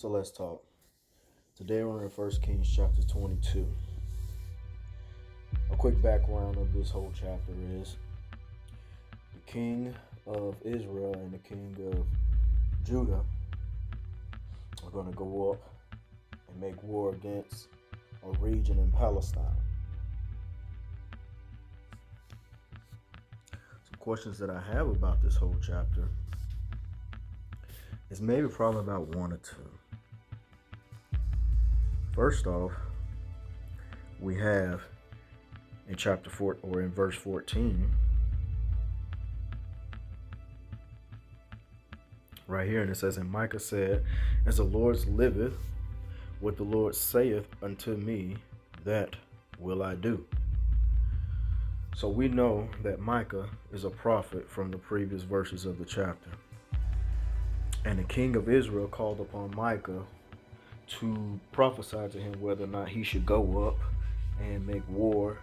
So let's talk. Today we're in 1 Kings chapter 22. A quick background of this whole chapter is the king of Israel and the king of Judah are going to go up and make war against a region in Palestine. Some questions that I have about this whole chapter is maybe probably about one or two. First off, we have in chapter 4 or in verse 14 right here, and it says, "And Micah said, As the Lord liveth, what the Lord saith unto me, that will I do." So we know that Micah is a prophet from the previous verses of the chapter. And the king of Israel called upon Micah to prophesy to him whether or not he should go up and make war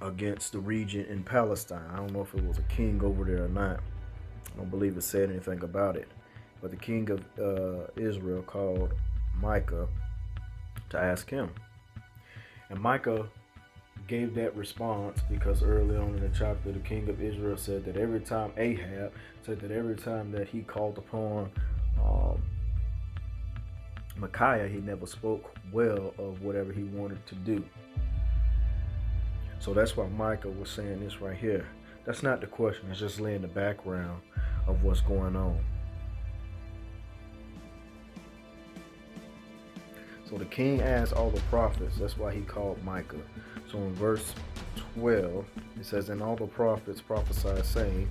against the region in Palestine. I don't know if it was a king over there or not. I don't believe it said anything about it. But the king of Israel called Micah to ask him. And Micah gave that response because early on in the chapter, the king of Israel said that every time that he called upon Micaiah, he never spoke well of whatever he wanted to do. So that's why Micah was saying this right here. That's not the question. It's just laying the background of what's going on. So the king asked all the prophets. That's why he called Micah. So in verse 12, it says, "And all the prophets prophesied saying,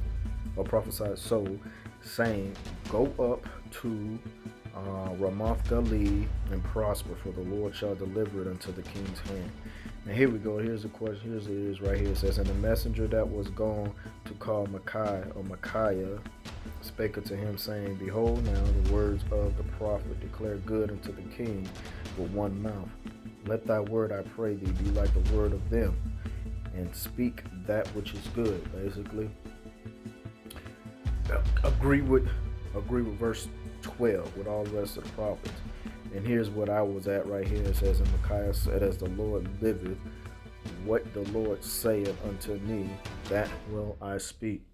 Go up to Ramoth Gilead and prosper, for the Lord shall deliver it unto the king's hand." Now here we go. Here's the question. Here's it is right here. It says, "And the messenger that was gone to call Micaiah spake unto him, saying, Behold, now the words of the prophet declare good unto the king with one mouth. Let thy word, I pray thee, be like the word of them, and speak that which is good." Basically, agree with verse 12 with all the rest of the prophets. And here's what I was at right here. It says, "And Micaiah said, As the Lord liveth, what the Lord saith unto me, that will I speak."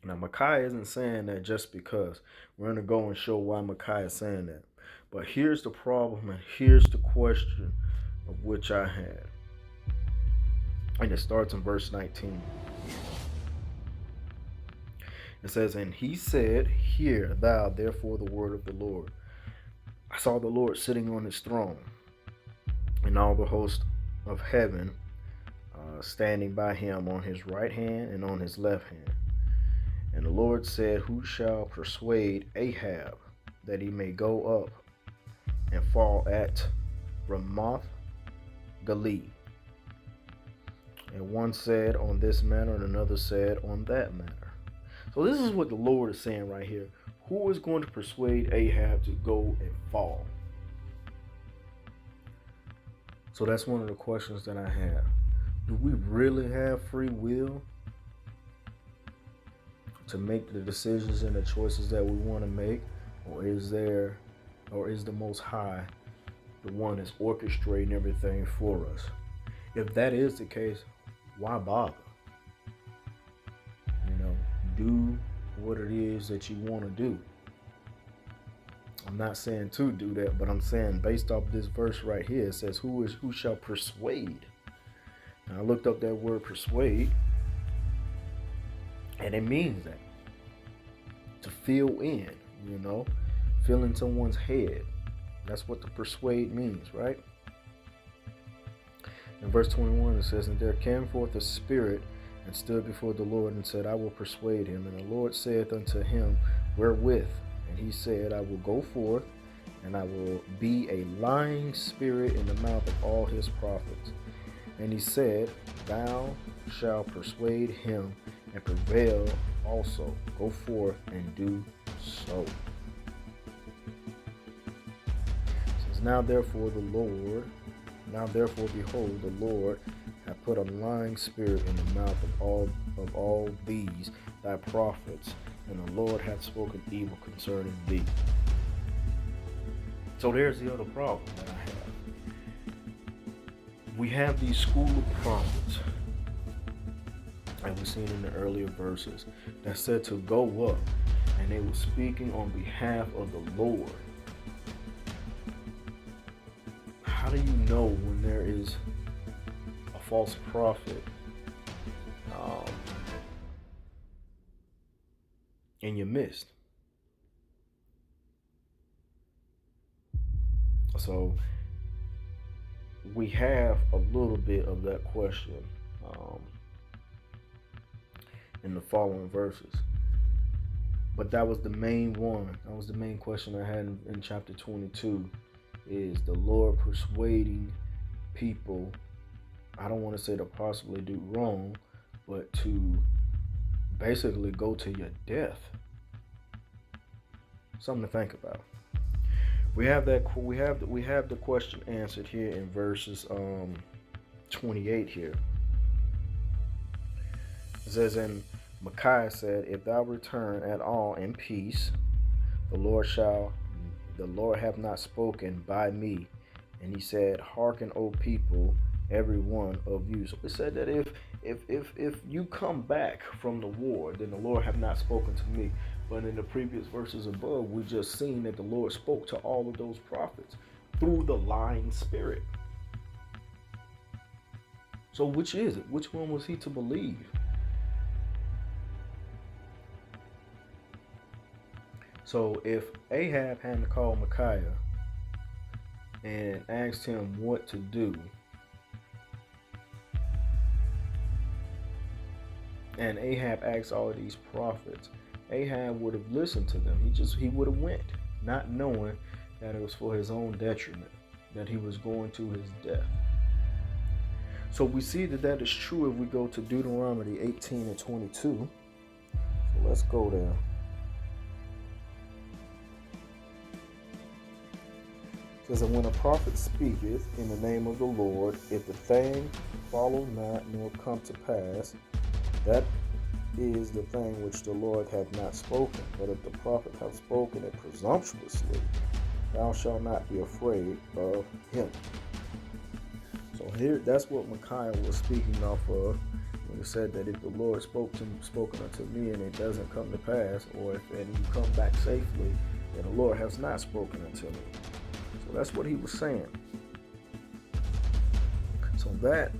Now, Micaiah isn't saying that just because. We're going to go and show why Micaiah is saying that. But here's the problem, and here's the question of which I had. And it starts in verse 19. It says, "And he said, Hear thou therefore the word of the Lord. I saw the Lord sitting on his throne, and all the host of heaven standing by him on his right hand and on his left hand. And the Lord said, Who shall persuade Ahab that he may go up and fall at Ramoth Gilead? And one said on this manner, and another said on that manner." So this is what the Lord is saying right here. Who is going to persuade Ahab to go and fall? So that's one of the questions that I have. Do we really have free will to make the decisions and the choices that we want to make? Or is the Most High the one that's orchestrating everything for us? If that is the case, why bother? Do what it is that you want to do. I'm not saying to do that, but I'm saying based off this verse right here, it says, who shall persuade? And I looked up that word persuade, and it means that. To fill in, fill in someone's head. That's what the persuade means, right? In verse 21, it says, "And there came forth a spirit, and stood before the Lord, and said, I will persuade him. And the Lord saith unto him, Wherewith? And he said, I will go forth, and I will be a lying spirit in the mouth of all his prophets. And he said, Thou shalt persuade him, and prevail also. Go forth and do so." It says, Now therefore, behold, the Lord hath put a lying spirit in the mouth of all these thy prophets, and the Lord hath spoken evil concerning thee. So there's the other problem that I have. We have these school of prophets, like we've seen in the earlier verses, that said to go up, and they were speaking on behalf of the Lord. How do you know when there is a false prophet in your midst? So we have a little bit of that question in the following verses. But that was the main one. That was the main question I had in chapter 22, is the Lord persuading people, I don't want to say to possibly do wrong, but to basically go to your death. Something to think about. We have the question answered here in verses 28 here. It says, and Micaiah said, if thou return at all in peace, the Lord hath not spoken by me. And he said, hearken, O people, every one of you. So it said that if you come back from the war, then the Lord have not spoken to me. But in the previous verses above, we just seen that the Lord spoke to all of those prophets through the lying spirit. So which is it? Which one was he to believe? So if Ahab hadn't called Micaiah and asked him what to do, and Ahab asked all of these prophets, Ahab would have listened to them. He would have went, not knowing that it was for his own detriment, that he was going to his death. So we see that is true if we go to Deuteronomy 18 and 22. So let's go there. It says, and when a prophet speaketh in the name of the Lord, if the thing follow not nor come to pass, that is the thing which the Lord hath not spoken. But if the prophet have spoken it presumptuously, thou shalt not be afraid of him. So here, that's what Micaiah was speaking off of when he said that if the Lord spoken unto me and it doesn't come to pass, or if you come back safely, then the Lord has not spoken unto me. So that's what he was saying. So that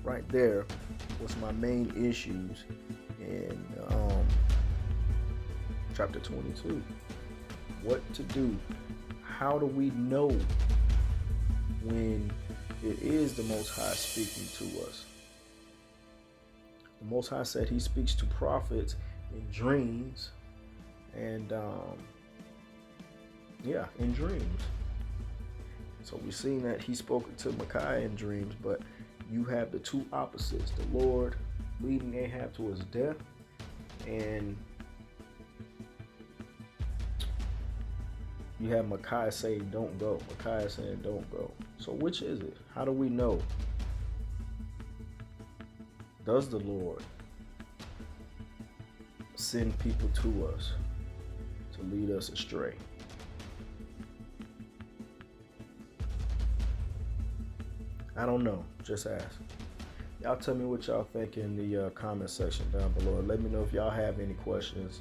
right there was my main issues in chapter 22. What to do? How do we know when it is the Most High speaking to us? The Most High said he speaks to prophets in dreams and in dreams. So we've seen that he spoke to Micaiah in dreams, but you have the two opposites, the Lord leading Ahab to his death, and you have Micaiah saying don't go. Micaiah saying don't go. So which is it? How do we know? Does the Lord send people to us to lead us astray? I don't know. Just ask. Y'all tell me what y'all think in the comment section down below. Let me know if y'all have any questions